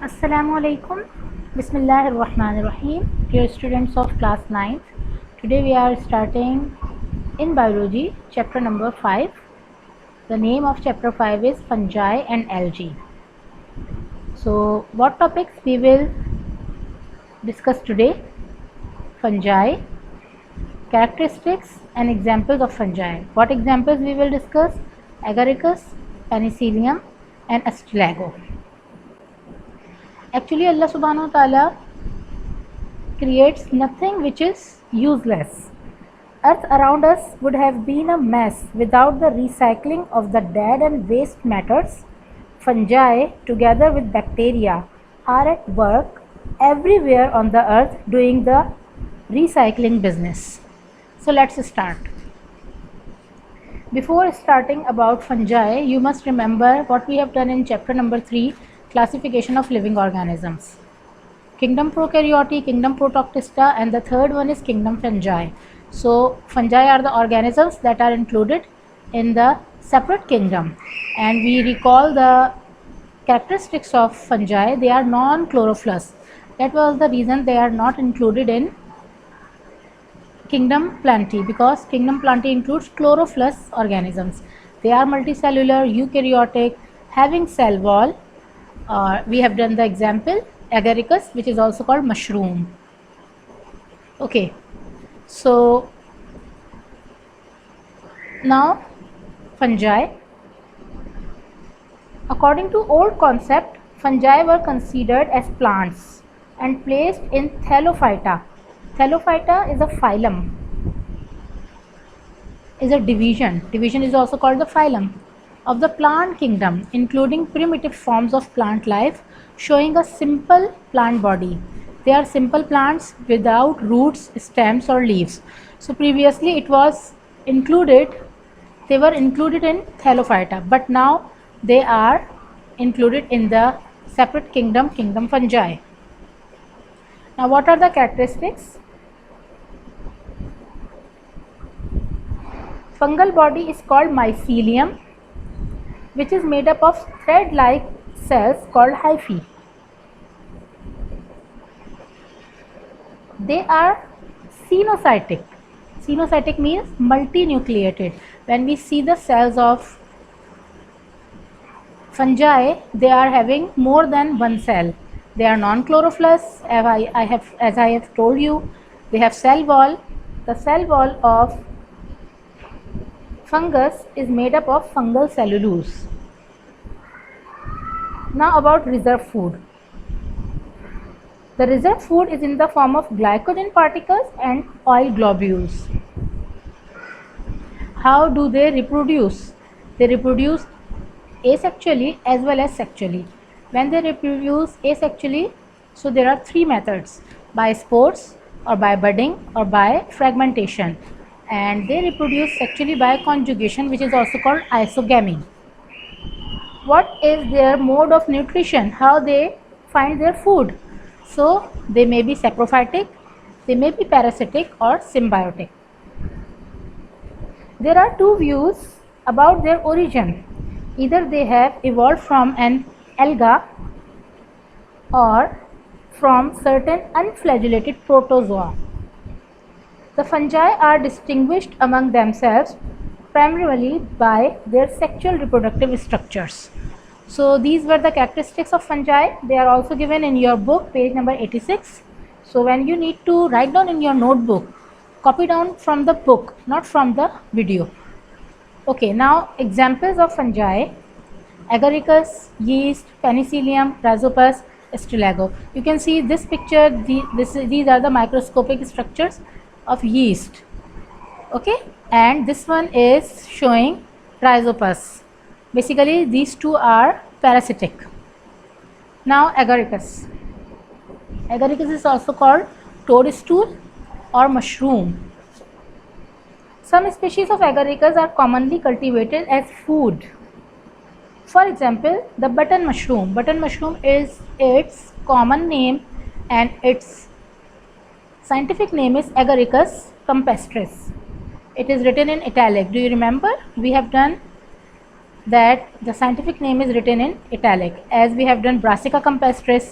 Assalamu alaikum. Bismillahir Rahmanir Rahim. Dear students of class 9th, today we are starting in biology chapter number 5. The name of chapter 5 is fungi and algae. So, what topics we will discuss today? Fungi, characteristics and examples of fungi. What examples we will discuss? Agaricus, Penicillium and Astilago. Actually, Allah subhanahu wa ta'ala creates nothing which is useless. Earth around us would have been a mess without the recycling of the dead and waste matters. Fungi, together with bacteria, are at work everywhere on the earth doing the recycling business. So let's start. Before starting about fungi, you must remember what we have done in chapter number 3, classification of living organisms. Kingdom Prokaryote, Kingdom Protoctista, and the third one is Kingdom Fungi. So fungi are the organisms that are included in the separate kingdom, and we recall the characteristics of fungi. They are non-chlorophyllous. That was the reason they are not included in Kingdom Plantae, because Kingdom Plantae includes chlorophyllous organisms. They are multicellular, eukaryotic, having cell wall. We have done the example agaricus, which is also called mushroom. Okay, so now fungi. According to old concept, fungi were considered as plants and placed in Thallophyta. Thallophyta is a phylum, is a division. Division is also called the phylum of the plant kingdom, including primitive forms of plant life, showing a simple plant body. They are simple plants without roots, stems or leaves. So previously it was included, they were included in Thallophyta, but now they are included in the separate kingdom, Kingdom Fungi. Now what are the characteristics? Fungal body is called mycelium, which is made up of thread-like cells called hyphae. They are cenocytic. Cenocytic means multinucleated. When we see the cells of fungi, they are having more than one cell. They are non-chlorophyllous, as I have told you. They have cell wall. The cell wall of fungus is made up of fungal cellulose. Now about reserve food. The reserve food is in the form of glycogen particles and oil globules. How do they reproduce? They reproduce asexually as well as sexually. When they reproduce asexually, so there are three methods: by spores, or by budding, or by fragmentation. And they reproduce sexually by conjugation, which is also called isogamy. What is their mode of nutrition? How they find their food? So they may be saprophytic, they may be parasitic or symbiotic. There are two views about their origin. Either they have evolved from an alga or from certain unflagellated protozoa. The fungi are distinguished among themselves primarily by their sexual reproductive structures. So these were the characteristics of fungi. They are also given in your book, page number 86. So when you need to write down in your notebook, copy down from the book, not from the video. Okay, now examples of fungi: agaricus, yeast, penicillium, rhizopus, astilago. You can see this picture, these are the microscopic structures of yeast. Okay, and this one is showing rhizopus. Basically these two are parasitic. Now agaricus. Agaricus is also called toadstool or mushroom. Some species of agaricus are commonly cultivated as food. For example, the button mushroom. Button mushroom is its common name and its scientific name is Agaricus campestris. It is written in italic. Do you remember? We have done that the scientific name is written in italic, as we have done Brassica campestris,